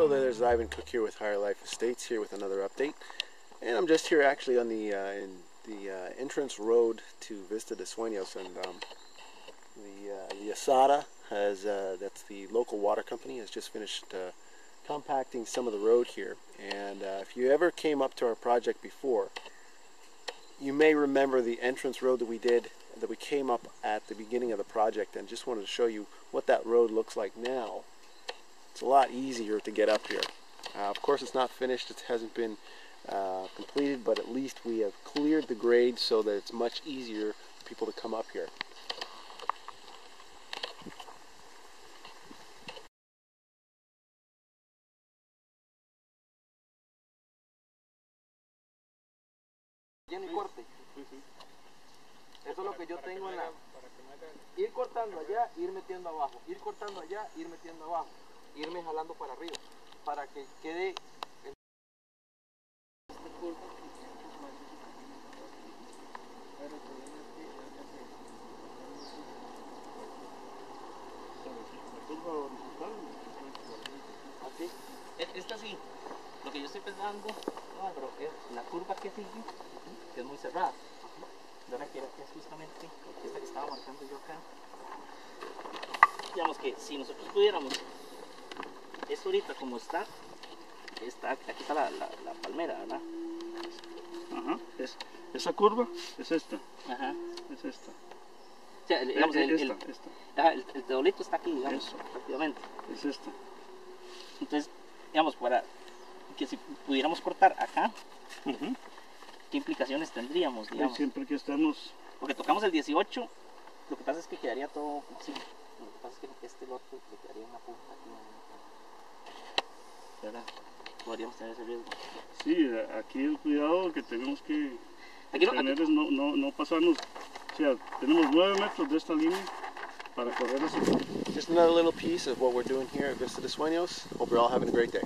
Hello there, there's Ivan Cook here with Higher Life Estates, here with another update. And I'm just here actually on the entrance road to Vista De Sueños, and the Asada has, that's the local water company, has just finished compacting some of the road here. And if you ever came up to our project before, you may remember the entrance road that we came up at the beginning of the project, and just wanted to show you what that road looks like now. It's a lot easier to get up here. Of course, it's not finished, it hasn't been completed, but at least we have cleared the grade so that it's much easier for people to come up here. Lleno y corte. Eso es lo que yo tengo en la... Ir cortando allá, ir metiendo abajo. Ir cortando allá, ir metiendo abajo. Irme jalando para arriba. Para que quede... Así. Esta sí. Lo que yo estoy pensando, pero es la curva que sigue, que es muy cerrada. Yo la quiero que es justamente esta que estaba marcando yo acá. Digamos que si nosotros pudiéramos, esto ahorita como está, aquí está la palmera, ¿verdad? Ajá, esa curva es esta. Ajá. Es esta. O sea, digamos, el teolito está aquí, digamos, eso, prácticamente. Es esta. Entonces, digamos, para que si pudiéramos cortar acá, ¿qué implicaciones tendríamos, digamos? Siempre que estemos... Porque tocamos el 18, lo que pasa es que quedaría todo así. Lo que pasa es que este lote le quedaría una punta aquí, ¿verdad? Podríamos tener ese riesgo. Sí, aquí el cuidado que tenemos que tener es no pasarnos. O sea, tenemos 9 metros de esta línea para correr así. Just another little piece of what we're doing here at Vista De Sueños. Hope you're all having a great day.